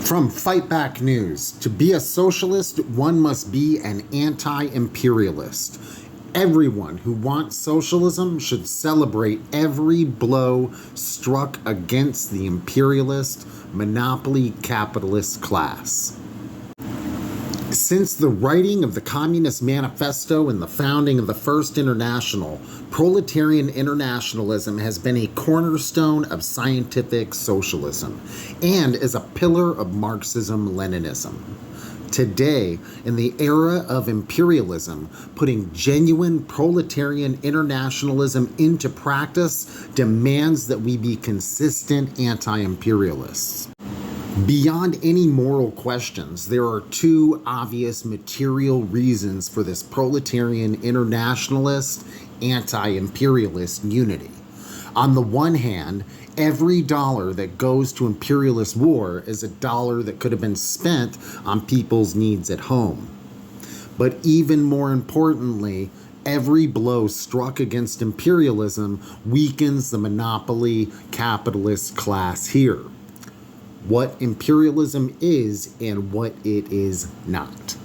From Fight Back News, to be a socialist, one must be an anti-imperialist. Everyone who wants socialism should celebrate every blow struck against the imperialist, monopoly capitalist class. Since the writing of the Communist Manifesto and the founding of the First International, proletarian internationalism has been a cornerstone of scientific socialism and is a pillar of Marxism-Leninism. Today, in the era of imperialism, putting genuine proletarian internationalism into practice demands that we be consistent anti-imperialists. Beyond any moral questions, there are two obvious material reasons for this proletarian internationalist, anti-imperialist unity. On the one hand, every dollar that goes to imperialist war is a dollar that could have been spent on people's needs at home. But even more importantly, every blow struck against imperialism weakens the monopoly capitalist class here. What imperialism is and what it is not.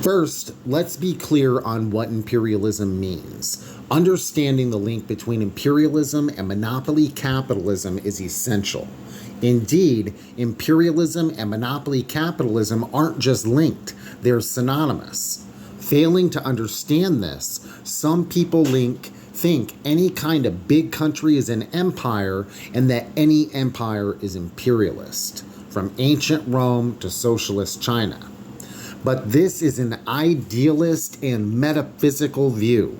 First, let's be clear on what imperialism means. Understanding the link between imperialism and monopoly capitalism is essential. Indeed, imperialism and monopoly capitalism aren't just linked, they're synonymous. Failing to understand this, some people think any kind of big country is an empire and that any empire is imperialist, from ancient Rome to socialist China. But this is an idealist and metaphysical view.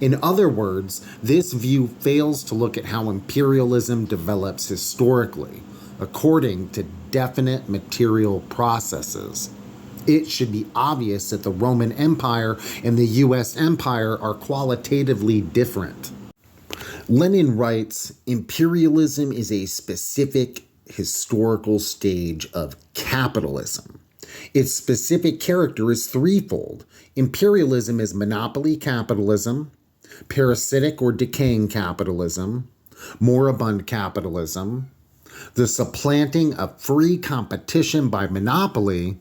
In other words, this view fails to look at how imperialism develops historically, according to definite material processes. It should be obvious that the Roman Empire and the U.S. Empire are qualitatively different. Lenin writes, imperialism is a specific historical stage of capitalism. Its specific character is threefold. Imperialism is monopoly capitalism, parasitic or decaying capitalism, moribund capitalism. The supplanting of free competition by monopoly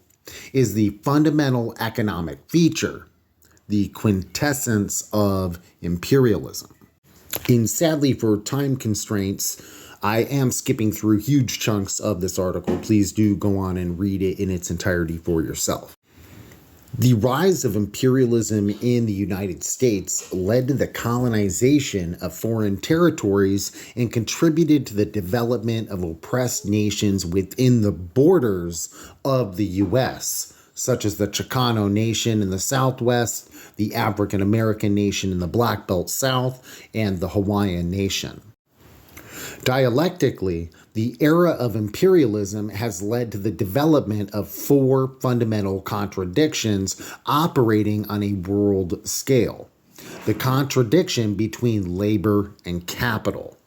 is the fundamental economic feature, the quintessence of imperialism. And sadly, for time constraints, I am skipping through huge chunks of this article. Please do go on and read it in its entirety for yourself. The rise of imperialism in the United States led to the colonization of foreign territories and contributed to the development of oppressed nations within the borders of the U.S., such as the Chicano Nation in the Southwest, the African American Nation in the Black Belt South, and the Hawaiian Nation. Dialectically, the era of imperialism has led to the development of four fundamental contradictions operating on a world scale. The contradiction between labor and capital.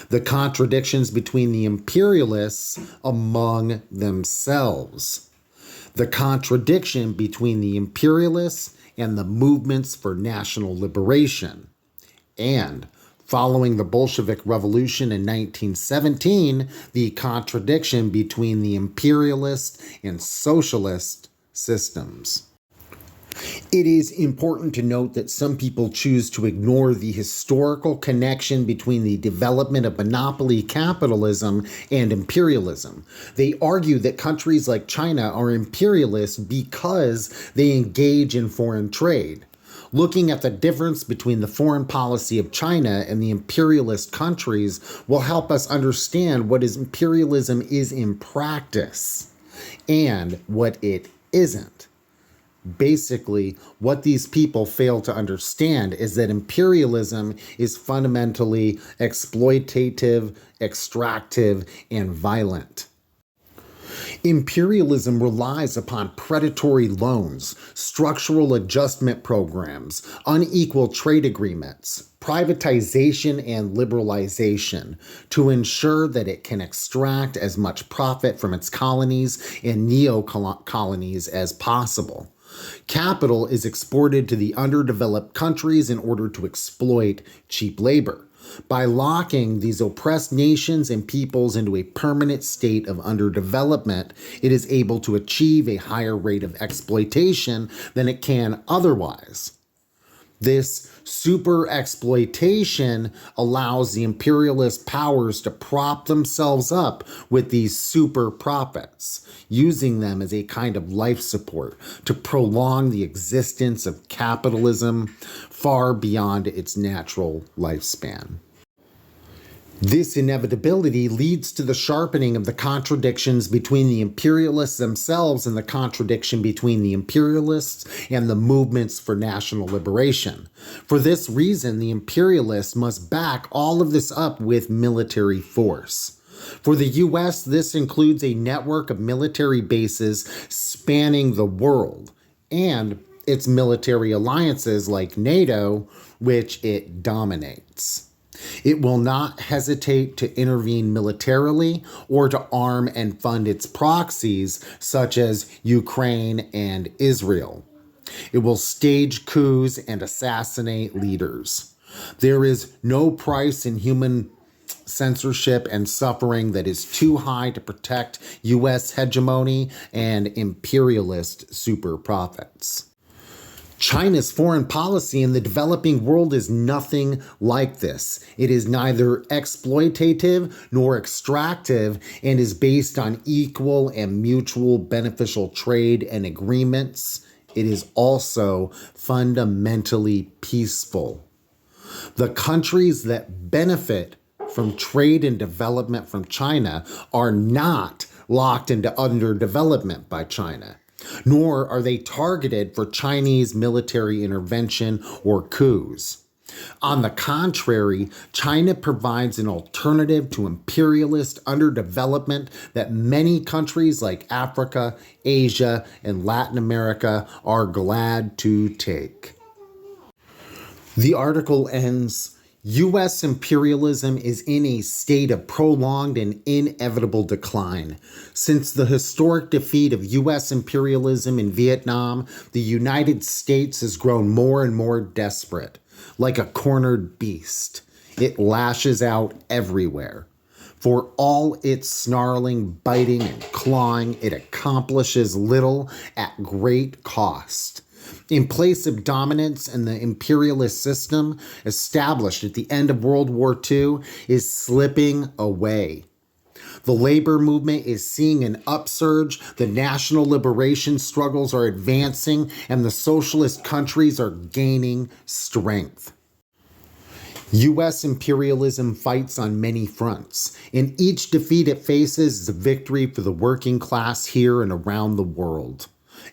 The contradictions between the imperialists among themselves. The contradiction between the imperialists and the movements for national liberation. And following the Bolshevik Revolution in 1917, the contradiction between the imperialist and socialist systems. It is important to note that some people choose to ignore the historical connection between the development of monopoly capitalism and imperialism. They argue that countries like China are imperialist because they engage in foreign trade. Looking at the difference between the foreign policy of China and the imperialist countries will help us understand what imperialism is in practice and what it isn't. Basically, what these people fail to understand is that imperialism is fundamentally exploitative, extractive, and violent. Imperialism relies upon predatory loans, structural adjustment programs, unequal trade agreements, privatization and liberalization to ensure that it can extract as much profit from its colonies and neo-colonies as possible. Capital is exported to the underdeveloped countries in order to exploit cheap labor. By locking these oppressed nations and peoples into a permanent state of underdevelopment, it is able to achieve a higher rate of exploitation than it can otherwise. This super exploitation allows the imperialist powers to prop themselves up with these super profits, using them as a kind of life support to prolong the existence of capitalism far beyond its natural lifespan. This inevitability leads to the sharpening of the contradictions between the imperialists themselves and the contradiction between the imperialists and the movements for national liberation. For this reason, the imperialists must back all of this up with military force. For the US, this includes a network of military bases spanning the world and its military alliances like NATO, which it dominates. It will not hesitate to intervene militarily or to arm and fund its proxies, such as Ukraine and Israel. It will stage coups and assassinate leaders. There is no price in human censorship and suffering that is too high to protect U.S. hegemony and imperialist super profits. China's foreign policy in the developing world is nothing like this. It is neither exploitative nor extractive and is based on equal and mutual beneficial trade and agreements. It is also fundamentally peaceful. The countries that benefit from trade and development from China are not locked into underdevelopment by China, nor are they targeted for Chinese military intervention or coups. On the contrary, China provides an alternative to imperialist underdevelopment that many countries like Africa, Asia, and Latin America are glad to take. The article ends, U.S. imperialism is in a state of prolonged and inevitable decline. Since the historic defeat of U.S. imperialism in Vietnam, the United States has grown more and more desperate. Like a cornered beast, it lashes out everywhere. For all its snarling, biting, and clawing, it accomplishes little at great cost. In place of dominance and the imperialist system established at the end of World War II is slipping away. The labor movement is seeing an upsurge, the national liberation struggles are advancing, and the socialist countries are gaining strength. U.S. imperialism fights on many fronts. In each defeat it faces is a victory for the working class here and around the world.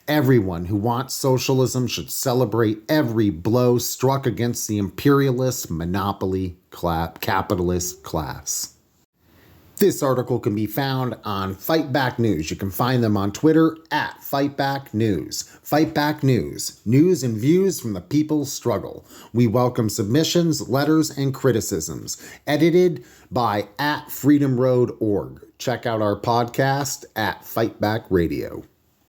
Everyone who wants socialism should celebrate every blow struck against the imperialist monopoly capitalist class. This article can be found on Fight Back News. You can find them on Twitter at Fight Back News. Fight Back News, news and views from the people's struggle. We welcome submissions, letters, and criticisms. Edited by @freedomroad.org. Check out our podcast at Fight Back Radio.